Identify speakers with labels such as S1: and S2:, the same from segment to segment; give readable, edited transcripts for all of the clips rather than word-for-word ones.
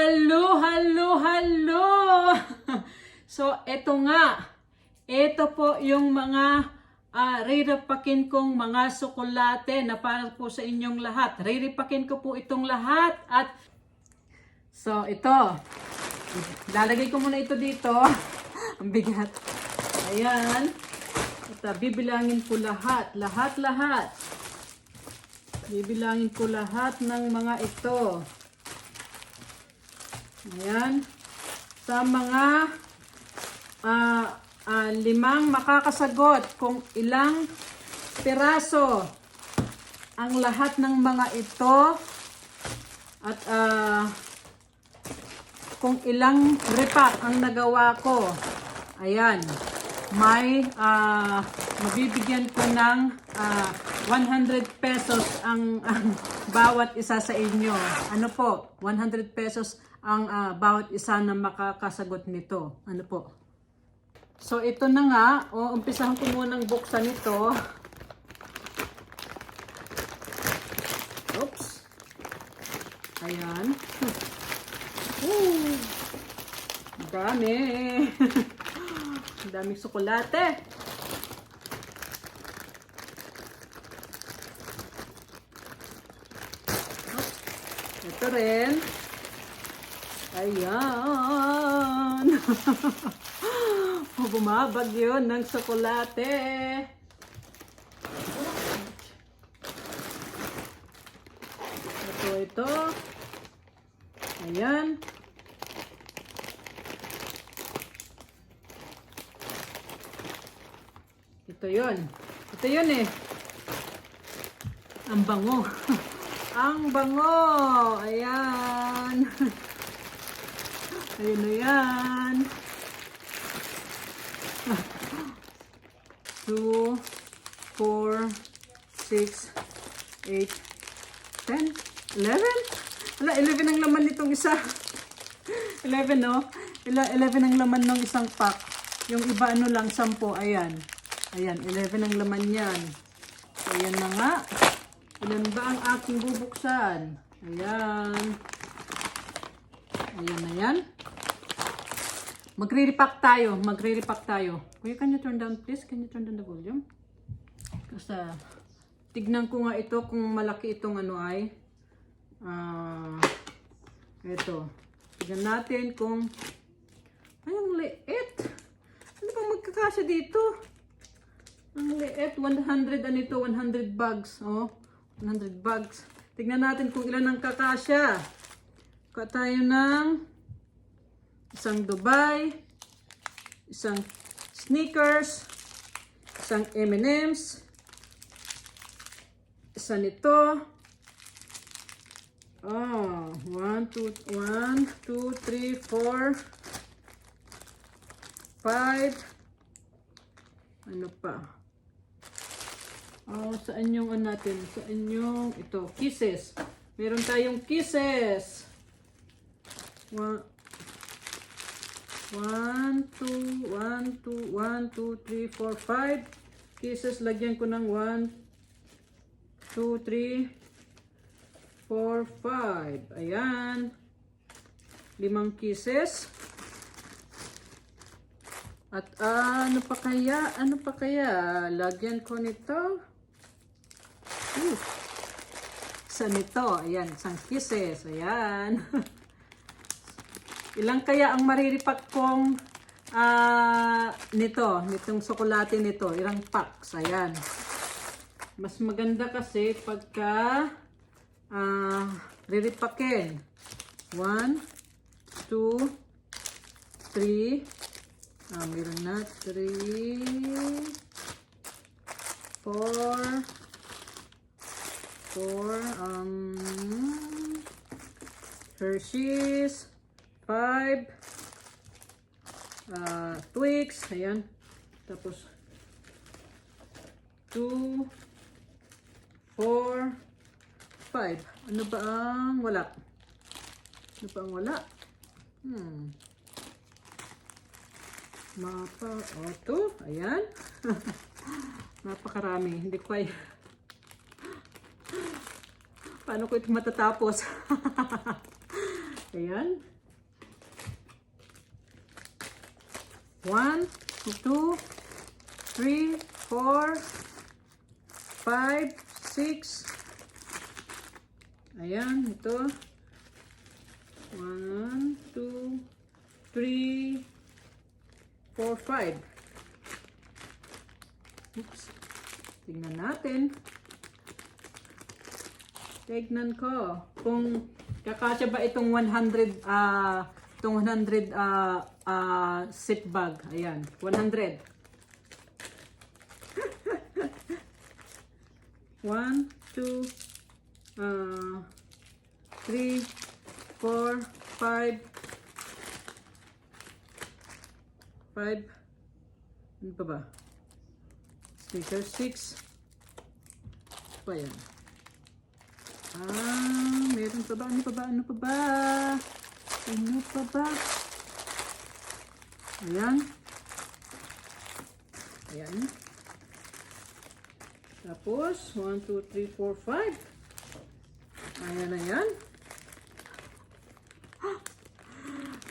S1: Hello, hello, hello! So, ito nga. Ito po yung mga riripakin kong mga tsokolate na para po sa inyong lahat. Riripakin ko po itong lahat. At so, ito. Lalagay ko muna ito dito. Ang bigat. Ayan. At bibilangin ko lahat. Lahat. Bibilangin ko lahat ng mga ito. Ayan. Sa mga 5 makakasagot kung ilang piraso ang lahat ng mga ito at kung ilang repack ang nagawa ko. Ayan. May mabibigyan ko ng 100 pesos ang bawat isa sa inyo. Ano po? 100 pesos ang bawat isa na makakasagot nito. Ano po? So, ito na nga. Umpisahan ko munang buksan ito. Oops. Ayan. Dami. Daming tsokolate. Ito rin. Ayan. Bumabag yun ng tsokolate. Ito. Ayan. Ito yun eh. Ang bango. Ang bango. Ayan. Ayun na yan. 2, 4, 6, 8, 10, 11? Wala, 11 ang laman nitong isa. 11, no? 11 ang laman ng isang pack. Yung iba ano lang, 10. Ayan. Ayan, 11 ang laman yan. Ayan na nga. Ilan ba ang aking bubuksan? Ayan. Ayan na yan. Magre-repack tayo. Kuya, can you turn down please? Can you turn down the volume? Kasi tignan ko nga ito kung malaki itong ano ay. Ito. Tignan natin kung ay, ang liit. Ano bang magkakasya dito? Ang liit. 100 ano ito? 100 bags. Oh, 100 bags. Tignan natin kung ilan ang kakasya. Kuha tayo ng isang Dubai, isang Snickers, isang M&M's, isa nito. 1, 2, 3, 4, 5. Ano pa? Saan yung natin? Saan yung ito? Kisses. Meron tayong kisses. 1, 2, 3, 4, 5. Kisses, lagyan ko ng 1, 2, 3, 4, 5. Ayan. 5 kisses. At ano pa kaya? Lagyan ko nito. Isa nito. Ayan, isang kisses. Ayan. Ilang kaya ang mariripak kong nitong tsokolate nito? Ilang packs? Ayan. Mas maganda kasi pagka riripakin. 1, 2, 3. Meron na 3, 4, Hershey's, 5, Twix, ayan, tapos 2, 4, 5. Ano ba ang wala? Mapa, ito, ayan. Napakarami, hindi ko ay paano ko ito matatapos? Ayan. 1, 2, 3, 4, 5, 6. Ayan, ito. 1, 2, 3, 4, 5. Oops. Tingnan natin. Tignan ko kung kakasya ba itong 100 zip bag. Ayan, 100. 1, 2, 3, 4, 5. 5. Ano pa ba? Sticker 6. Pa yan. Meron pa ba? Ano pa ba? Ano pa ba? Ano pa ba? Ayan. Ayan. Tapos, 1, 2, 3, 4, 5. Ayan na yan.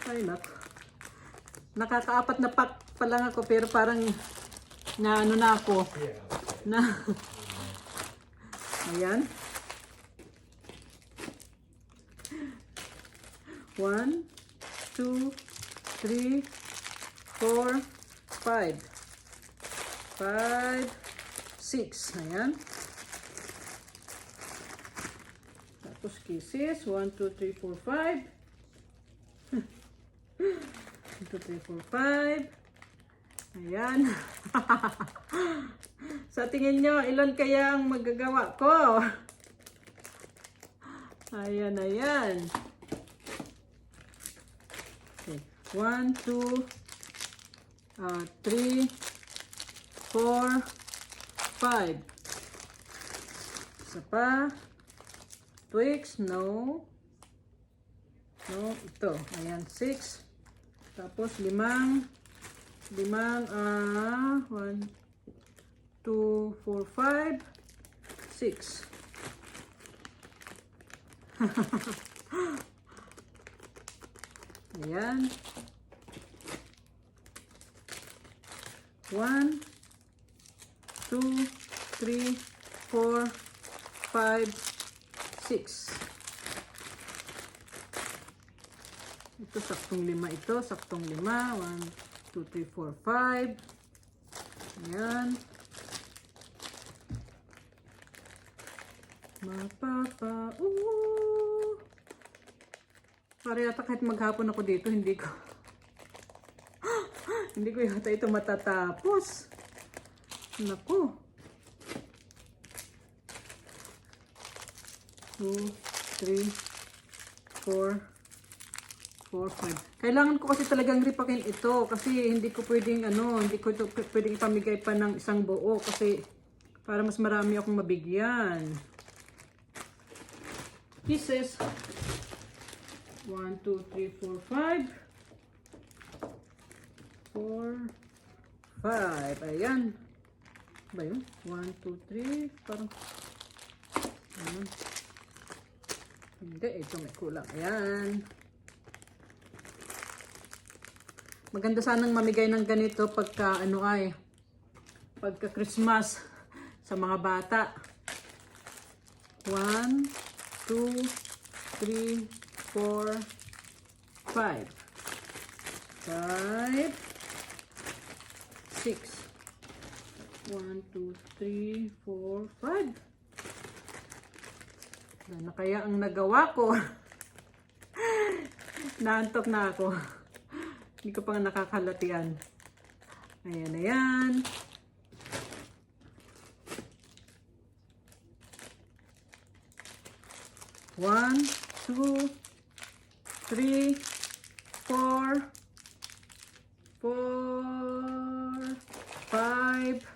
S1: Ay, naku. Nakakaapat na pack pa lang ako, pero parang na ano na ako. Na. Ayan. 1, 2, 3, 4, 5. 5, 6. Ayan. Tapos kisses. 1, 2, 3, 4, 5. 1, 2, 3, 4, 5. Ayan. Sa tingin nyo, ilan kaya ang magagawa ko? Ayan, ayan. Okay. 1, 2, 3, 4, 5. Isa pa. Twigs, no. No, ito. Ayan, 6. Tapos, 1, 2, 4, 5, 6. Ayan. 1, 2, 3, 4, 5, 6. Ito, saktong 5 ito. Saktong 5. 1, 2, 3, 4, 5. Ayan. Mapapa. Para yata kahit maghapon ako dito, hindi ko hindi ko yata ito matatapos. Naku. 2, 3, 4, 5. Kailangan ko kasi talagang ripakin ito kasi hindi ko pwedeng hindi ko ito pwedeng ipamigay pa ng isang buo kasi para mas marami akong mabigyan. Pieces. 1, 2, 3, 4, 5. 4, 5. Ayan. Ba yun? 1, 2, 3. Parang ayan. Hindi, ito may kulang. Ayan. Maganda sanang mamigay ng ganito pagka pagka Christmas sa mga bata. 1, 2, 3, 4, 5. 5, 6. 1, 2, 3, 4, 5. Ano kaya ang nagawa ko? Naantok na ako. Hindi ko pa nakakalatian. Ayan, ayan. One, 2, 3, 4, 5.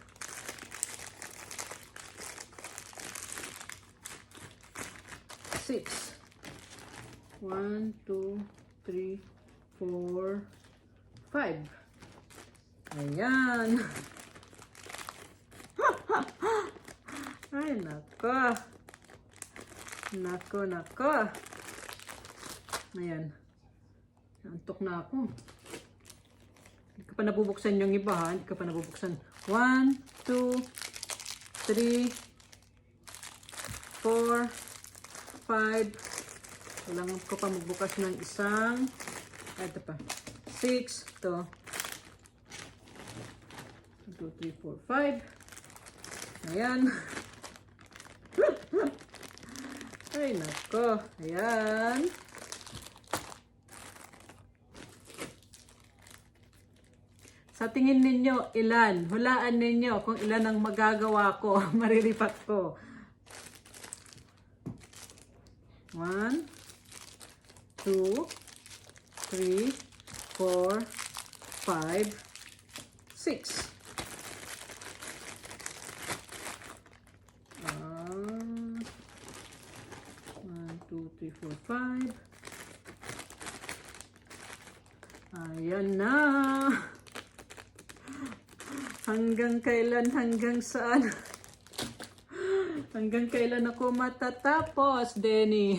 S1: 6. 1, 2, 3, 4, 5. Ayan. Ay, nako. Nako, nako. Ayan. Antok na ako. Hindi ka pa nabubuksan yung iba ha. Hindi ka pa nabubuksan. 1, 2, 3, 4, 5. Kailangan ko pa magbukas ng isang. Ito pa. 6. Ito. 1, 2, 3, 4, 5. Ayan. Ay, nako. Ayan. Sa tingin ninyo, ilan? Hulaan ninyo kung ilan ang magagawa ko. Mariripat ko. 1, 2, 3, 4, 5, 6. 1, 2, 3, 4, 5. Ayan na. Hanggang kailan, hanggang saan? Hanggang kailan ako matatapos, Denny?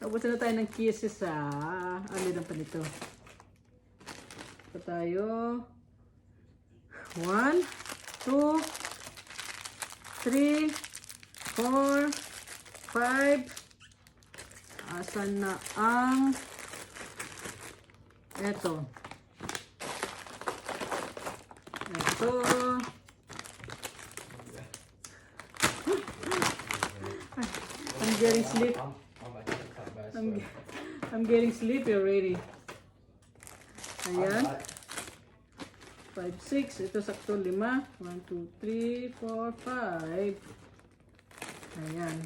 S1: Tapos na tayo ng kisses, ah. Ano lang pa nito? Ito tayo. 1, 2, 3, 4, 5. Asan na ang eto? Ito. I'm getting sleep. I'm getting sleepy already. Ayan. 5, 6. Ito sakto 5. 1, 2, 3, 4, 5. Ayan.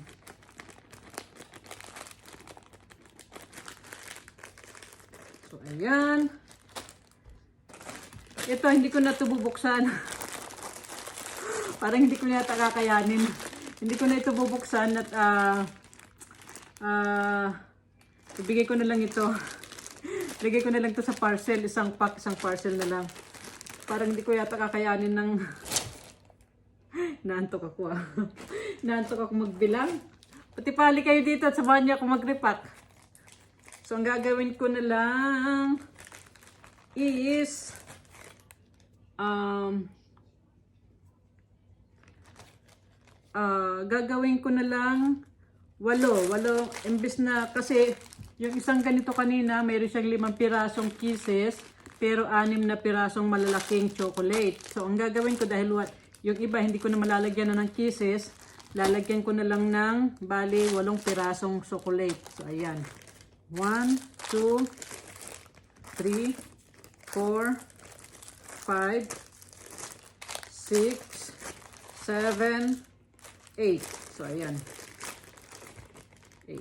S1: So, ayan. Ito, hindi ko na ito bubuksan. Parang hindi ko na ito kakayanin. Hindi ko na ito bubuksan at ibigay ko na lang ito. Ibigay ko na lang ito sa parcel. Isang pack, isang parcel na lang. Parang hindi ko yata kakayanin ng... Naantok ako ah. Naantok ako magbilang. Pati pali kayo dito at samahan niyo ako mag-repack. So, ang gagawin ko na lang is... gagawin ko na lang 8 imbes na kasi yung isang ganito kanina mayroon siyang 5 pirasong kisses pero 6 na pirasong malalaking chocolate. So ang gagawin ko dahil yung iba hindi ko na malalagyan na ng kisses, lalagyan ko na lang ng bali 8 pirasong chocolate. So ayan, 1, 2, 3, 4, 5, 6, 7, 8. So, ayan. 8.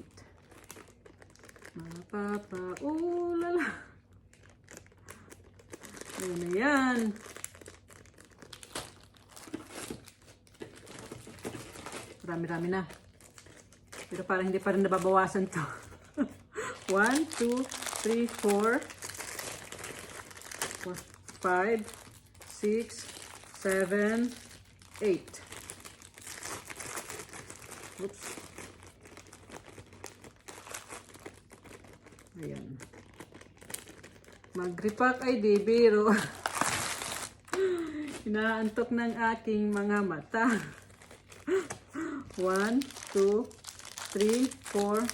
S1: Mga papa. Lala. Ayan na yan. Marami-rami na. Pero parang hindi pa rin nababawasan to. 1, 2, 3, 4, 5, 6, 7, 8. Oops. Ayan. Mag-repack ay di biro. Inaantok ng aking mga mata. 1, 2, 3, 4,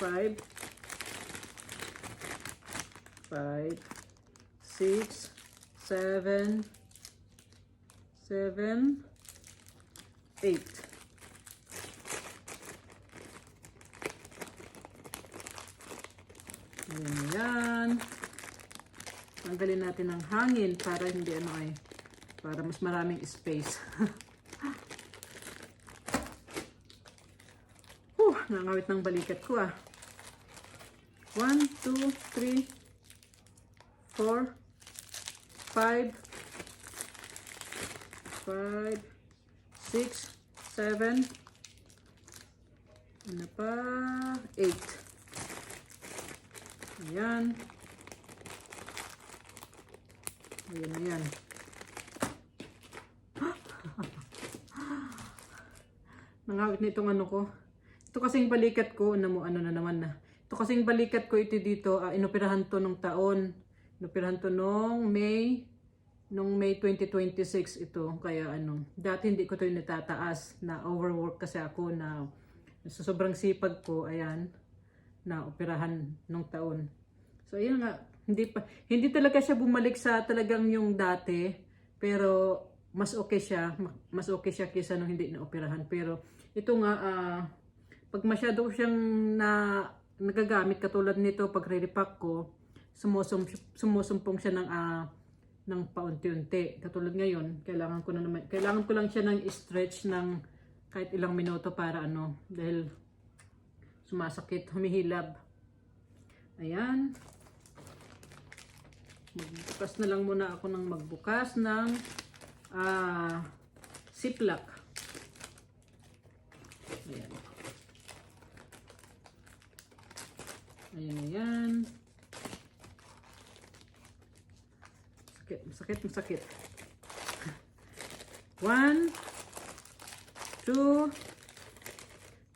S1: 5. 5, 6, 7, 8. Ayan yan. Tanggalin natin ang hangin para hindi para mas maraming space. Nangawit ng balikat ko ah. 1, 2, 3, 4, 5, 6, 7, ano pa? 8. Ayan. Ayan na yan. Nangawit na itong ano ko. Ito kasing balikat ko, ano na naman na. Ito kasing balikat ko ito dito, inoperahan to nung taon. Inoperahan to nung May 2026 ito. Kaya dati hindi ko to yung natataas, na overwork kasi ako, na sa sobrang sipag ko, ayan, na operahan nung taon. So ayun nga, hindi talaga siya bumalik sa talagang yung dati, pero mas okay siya kaysa nung hindi na operahan. Pero ito nga, pag masyado siyang nagagamit katulad nito, pag re-repack ko, sumusumpong siya ng paunti-unti. Katulad ngayon, kailangan ko lang siya ng stretch ng kahit ilang minuto para dahil sumasakit, humihilab. Ayan. Magbukas na lang muna ako ng magbukas ng ziplock. Ayan. Ayan. Masakit. 1, 2,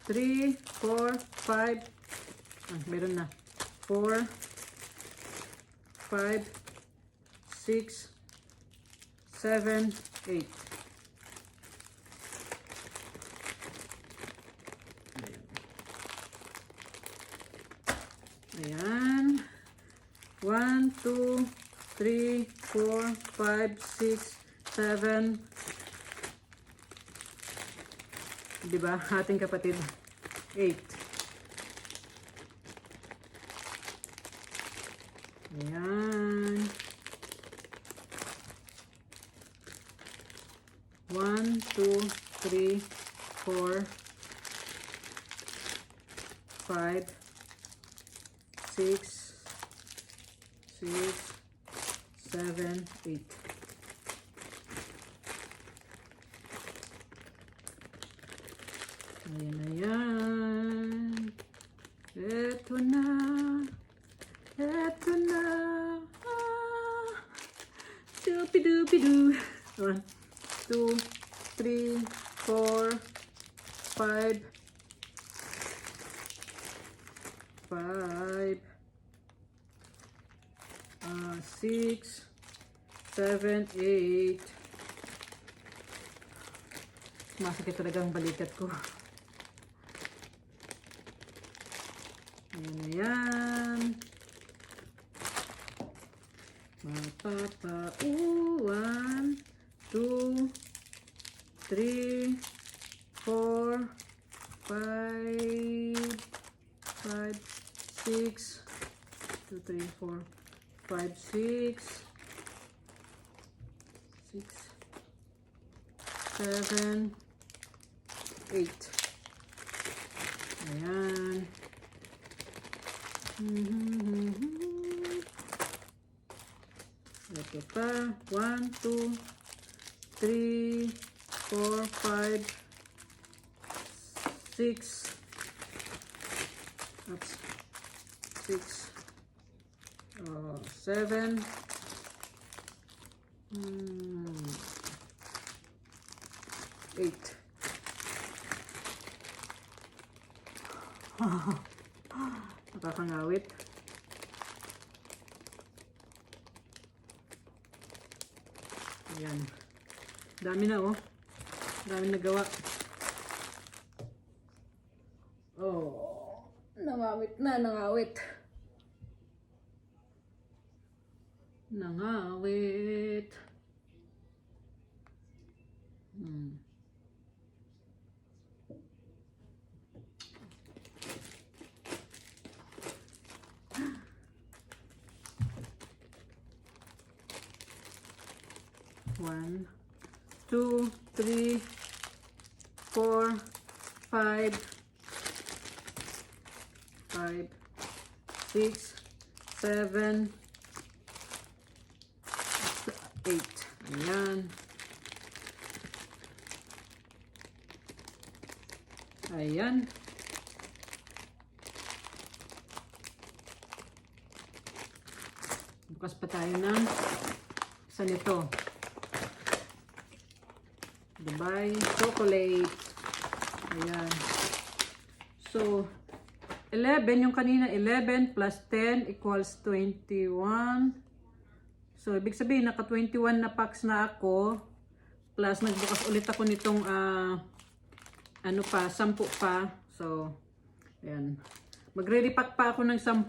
S1: 3, 4, 5. Meron na. 4, 5, 6, 7, 8. Ayan. 1, 2, 3, 4, 5, 6, 7. Diba? Ating kapatid. 8. Ayan. 1, 2, 3, 4, 5, 6, 7, 8. Ayan. Eto na. Doopy-doopy-doo. 1, 2, 3, 4, 5, 6, 7, 8. Masakit talaga ang balikat ko. Ayan. Mapapa. 1, 2, 3, 4, 5, 6, 2, 3, 4, 5, 6, 7, 8. Ayan. Ito pa. 1, 2, 3, 4, 5, 6. Oops. 6. 7. 8. Nakakangawit. Ayan. Dami na oh. Dami nagawa. Oh. Nangawit. One, 2, 3, 4, 5, 6, 7, 8. Ayan. Ayan. Bukas pa tayo ng isa nito. Dubai chocolate. Ayan. So, 11, yung kanina 11 plus 10 equals 21. So, ibig sabihin, naka 21 na packs na ako. Plus, nagbukas ulit ako nitong, ano pa, 10 pa. So, ayan. Magre-repack pa ako ng 10.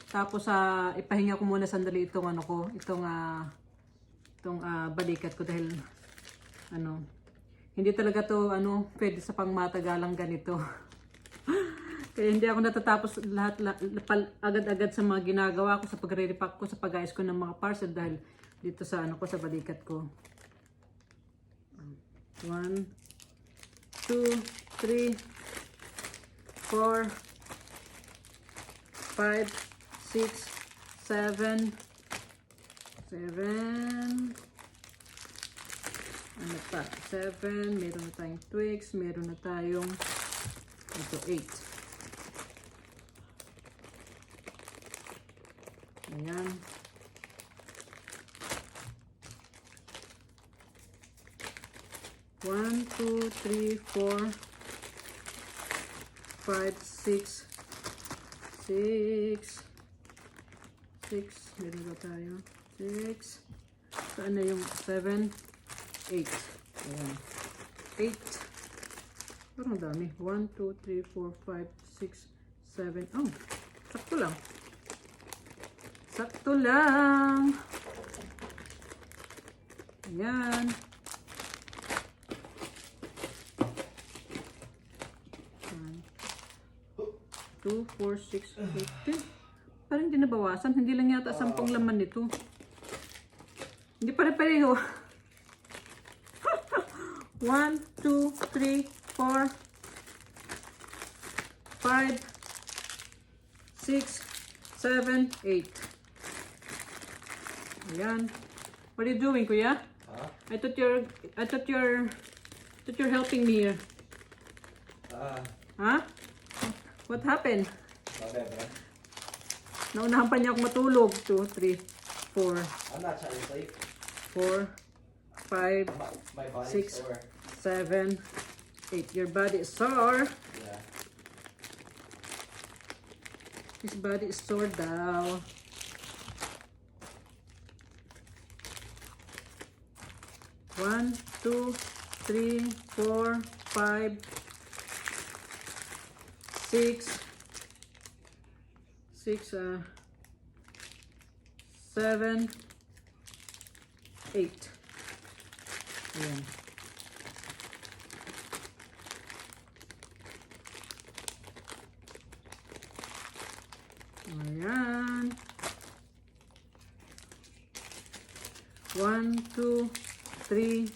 S1: Tapos, ipahinga ko muna sandali itong, ano ko, itong balikat ko dahil, ano, hindi talaga to, ano, pwede sa pangmatagalang ganito. Kaya hindi ako natatapos lahat agad-agad sa mga ginagawa ko sa pagre-repack ko, sa pag-ayos ko ng mga parcel dahil dito sa ano ko, sa balikat ko. 1, 2, 3, 4, 5, 6, 7, 7, ano pa? 7, meron na tayong twigs, meron na tayong ito 8. Ayan. One, two, three, 4, 5, 6, 6, 6, meron na tayo, 6, saan na yung 7, 8, ayan, 8, parang dami, 1, 2, 3, 4, 5, 6, 7, oh, sakto lang. Sakto lang. Ayan. 2, 4, 6, 8, 10. Parang hindi nabawasan. Hindi lang yata 10 laman nito. Hindi pare-pareho. 1, 2, 3, 4, 5, 6, 7, 8. Ayan. What are you doing, Kuya?
S2: Huh?
S1: I thought you're helping me here. Huh? What happened?
S2: Whatever.
S1: Naunahan pa niya ako matulog. 2, 3, 4,
S2: I'm not trying to sleep.
S1: 4, 5,
S2: My body's
S1: 6,
S2: sore.
S1: 7, 8. Your body is sore.
S2: Yeah.
S1: His body is sore daw. One, 2, 3, 4, 5, 6, 7, 8. Ayan. Ayan. 1, 2, 3.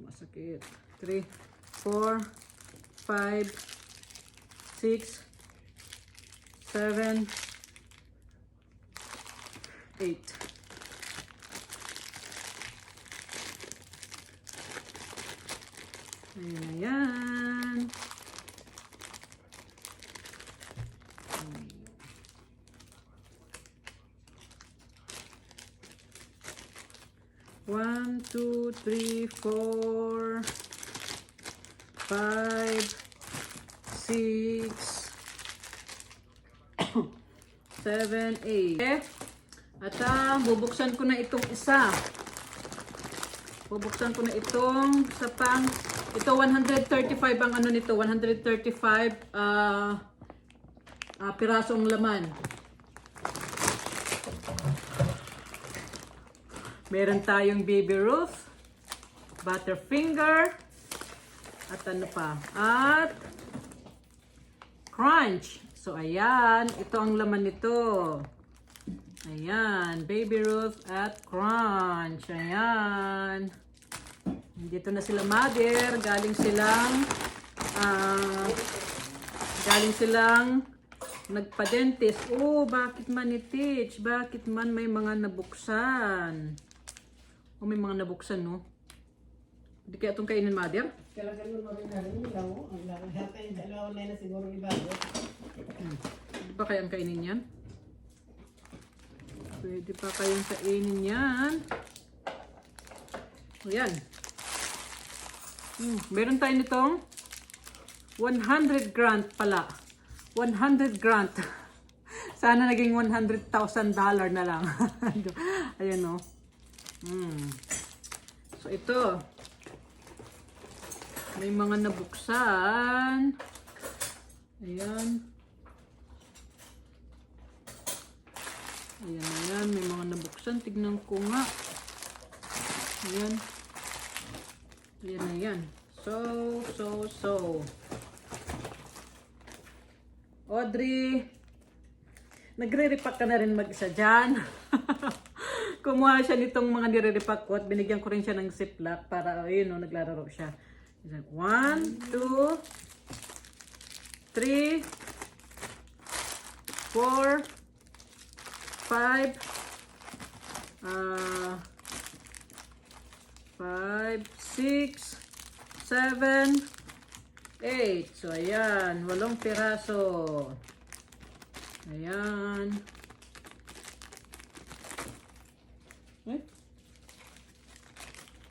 S1: Masakit. 3, 4, 5, 6, 7, 8. Ayan, ayan. One, 2, 3, 4, 5, 6, 7, 8. At bubuksan ko na itong isa. Bubuksan ko na itong sa pang. Ito 135 ang ano nito, 135 pirasong laman. Meron tayong Baby Ruth, Butterfinger, at ano pa? At Crunch. So, ayan. Ito ang laman nito. Ayan. Baby Ruth at Crunch. Ayan. Dito na sila, mother. Galing silang nagpa-dentist. Oh, bakit man itich? Bakit man may mga nabuksan? Oh, may mga nabuksan, no? Hindi kaya itong kainin, mother?
S3: Talaga naman rin namin lang. Ang lahat ay dalawa na siguro ibago.
S1: Pwede pa kayang kainin yan? Pwede pa kayang kainin yan? O yan. Meron tayo nitong 100 grant pala. 100 grant. Sana naging $100,000 na lang. Ayan o. So ito. May mga nabuksan. Ayan. Ayan. May mga nabuksan. Tignan ko nga. Ayan. Ayan. So. Audrey. Nagre-repack ka na rin mag-isa dyan. Kumuha siya nitong mga nire-repack ko at binigyan ko rin siya ng ziplock para, ayun o, naglalaro siya. 1, 2, 3, 4, 5, 6, 7, 8. So, ayan. 8 piraso. Ayan.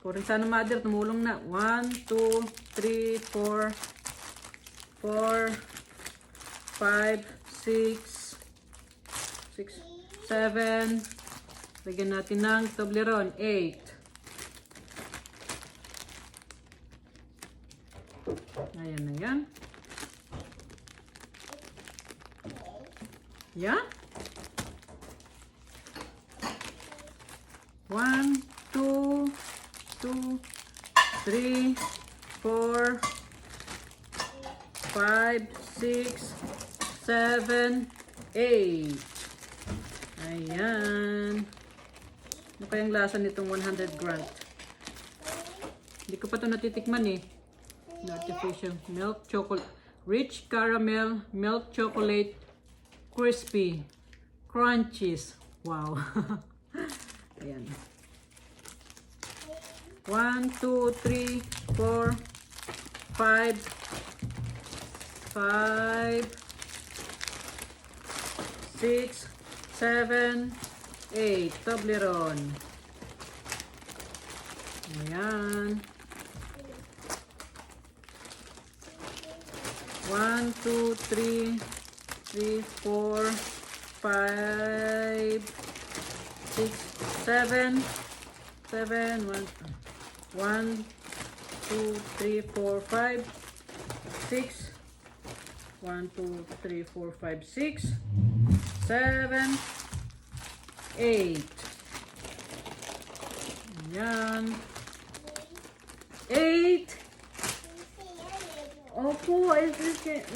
S1: Kung rin sana mother, tumulong na. 1, 2, 3, 4, 5, 6, 7. Lagyan natin ng Toblerone. 8. Ayan na yan. Yan. 1, 2, 3, 4, 5, 6, 7, 8. Ayan. Ano kayang lasa nitong 100 grant? Hindi ko pa ito natitikman eh. Artificial milk chocolate. Rich caramel milk chocolate. Crispy. Crunchies. Wow. Ayan. 1, 2, 3, 4, 5, 6, 7, 8. Toblerone. Ayan. 1, 2, 3, 4, 5, 6, 7, 1, 2, 3, 4, 5, 6, 1, 2, 3, 4, 5, 6, 7, 8. Ayan. 8. Opo,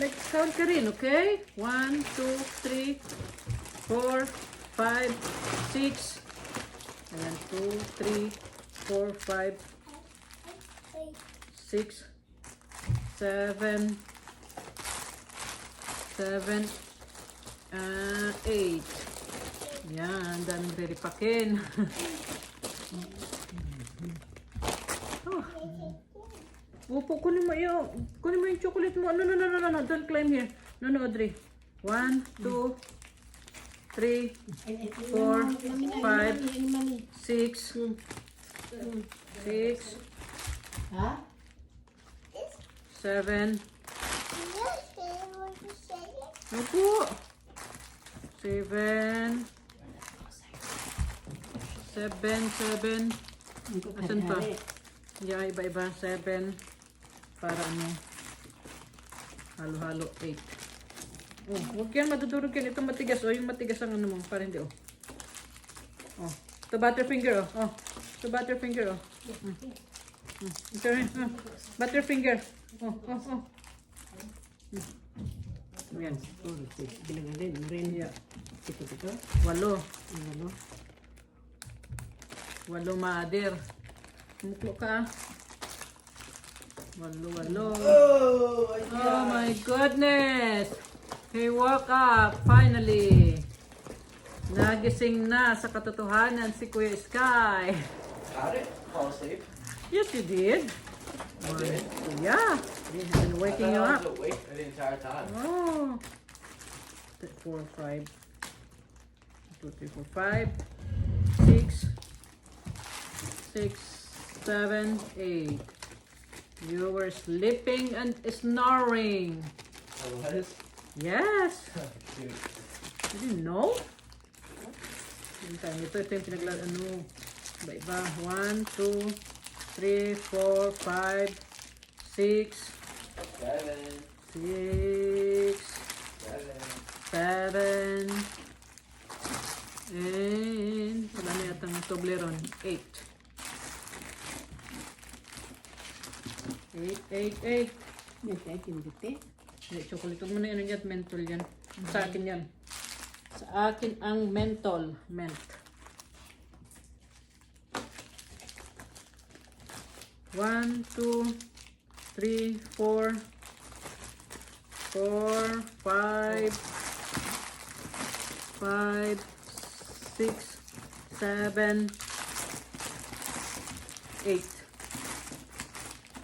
S1: let's count ka rin, okay? 1, 2, 3, 4, 5, 6. Ayan, 2, 3, 4, 5, 6, 7, 8. Yan, daming re-repakin. Opo, kunin mo yung chocolate mo. No, don't climb here. No, Audrey. 1, 2, 3, 4, 5, 6, 7. Opo. 7. Asan pa? Yeah, iba-iba. 7. Para ano? Halo-halo. 8. Oh, huwag yan. Madudurog yan. Ito matigas. Oh, yung matigas ang ano mo. Para hindi, oh. Oh. Ito butterfinger, oh. Oh. Ito butterfinger, oh. Ito rin. Oh. Butterfinger. Oh. Yan.
S3: Bilang alin, rin.
S1: Yeah.
S3: Ito.
S1: 8. 8 mother. Muklo ka. 8. Oh my goodness. He woke up finally. Nagising na sa katotohanan si Kuya Sky.
S2: Got it? Fall asleep?
S1: Yes, you did. Yeah. He's been waking you
S2: I
S1: up.
S2: was awake the entire time.
S1: Oh. 4, 5. 2, 3, 4, 5. 6, 7, 8. You were sleeping and snoring.
S2: I was.
S1: Yes.
S2: Cute.
S1: You didn't know? Ito yung pinaglaro. Ano? Iba-iba. 1, 2, 3, 4, 5, 6,
S2: 7.
S1: 7, and wala na yatang Toblerone. 8. 8.
S3: Yan kaya kinditi.
S1: Hindi, chocolate. Huwag mo na yan, mentol yan. Sa akin yan. Sa akin ang mentol. Ment. 1, 2, 3, 4, 5, 6, 7, 8.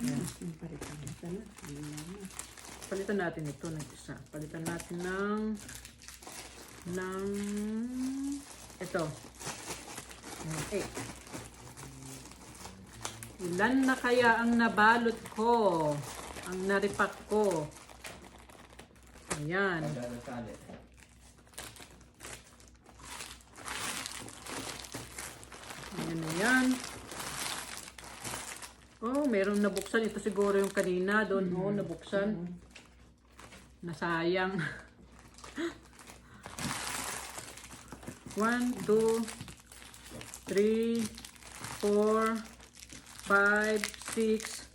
S3: Yung pare-parehas na.
S1: Palitan natin ito ng isa. Palitan natin ng ito. 8. Ilan na kaya ang nabalot ko? Ang naripak ko? Ayan. Ayan. Oh, meron nabuksan. Ito siguro yung kanina doon. Oh, nabuksan. Nasayang. 1, 2, 3, 4, 5, 6,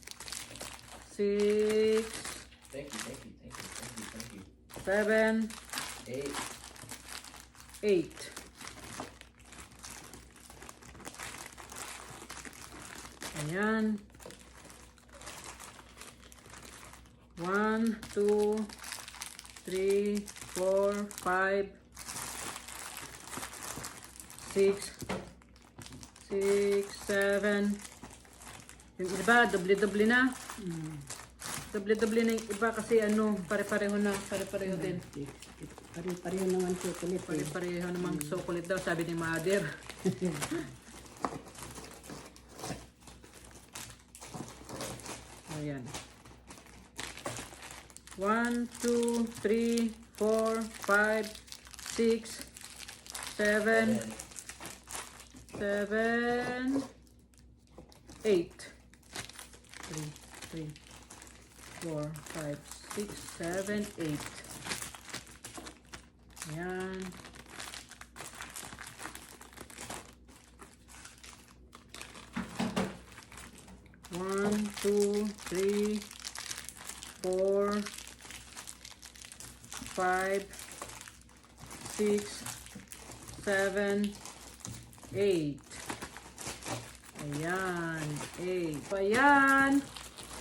S2: Thank you.
S1: 7,
S2: 8.
S1: 8. Ayan. 1, 2, 3, 4, 5, 6, 7. Yung iba, doble-doble na. Doble-doble na yung iba kasi ano, pare-pareho na, pare-pareho din.
S3: Pare-pareho naman chocolate.
S1: Pare-pareho namang chocolate daw, sabi ni Mother. Ayan. 1, 2, 3, 4, 5, 6, 7, 8. 3, 4, 5, 6, 7, 8. Ayan. One, 2, 3, 4, 5, 6, 7, 8. Ayan, 8. Ayan.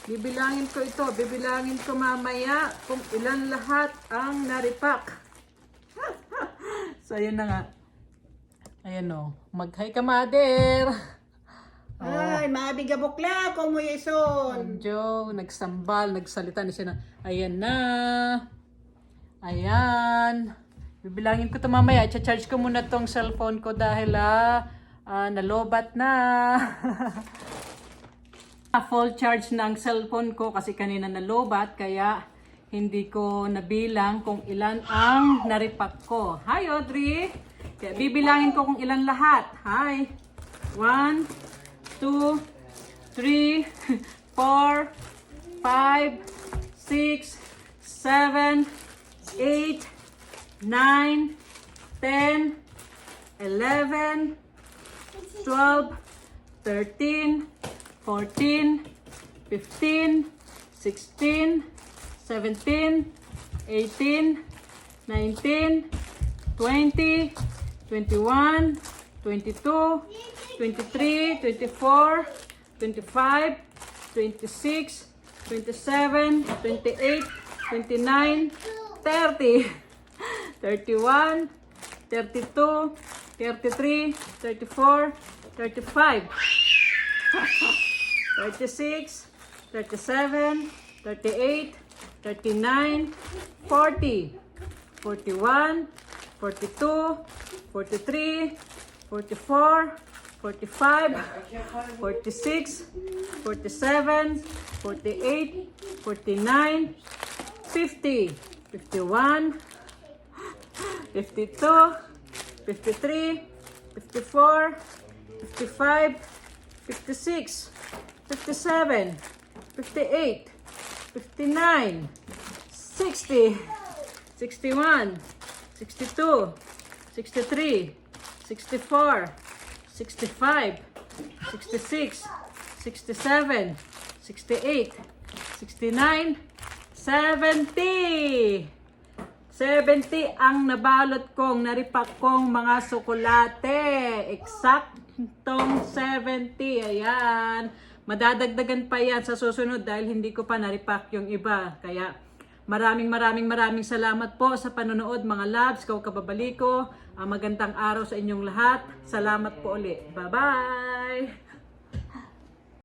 S1: Bibilangin ko ito. Bibilangin ko mamaya kung ilan lahat ang naripak. So, ayun na nga. Ayan o. Mag-hi ka, Mother.
S3: Ay, maabiga bukla kung mo ison.
S1: Joe, nagsambal, nagsalita na siya na, ayan na. Ayan. Bibilangin ko ito mamaya. I-charge ko muna tong cellphone ko dahil nalobat na. Full charge na ang cellphone ko kasi kanina nalobat kaya hindi ko nabilang kung ilan ang naripak ko. Hi Audrey! Kaya bibilangin ko kung ilan lahat. Hi! 1, 2, 3, 4, 5, 6, 7, 8, 9, 10, 11, 12, 13, 14, 15, 16, 17, 18, 19, 20, 21, 22, 23, 24, 25, 26, 27, 28, 29, 30, 31, 32, 33, 34, 35, 36, 37, 38, 39, 40, 41, 42, 43, 44, 45, 46, 47, 48, 49, 50, 51, 52, 53, 54, 55, 56, 57, 58, 59, 60, 61, 62, 63, 64, 65, 66, 67, 68, 69, 70. 70 ang nabalot kong, naripak kong mga tsokolate. Eksaktong 70. Ayan. Madadagdagan pa yan sa susunod dahil hindi ko pa naripak yung iba. Kaya maraming salamat po sa panonood mga loves. Kababaliko. Magandang araw sa inyong lahat. Salamat po ulit. Bye-bye!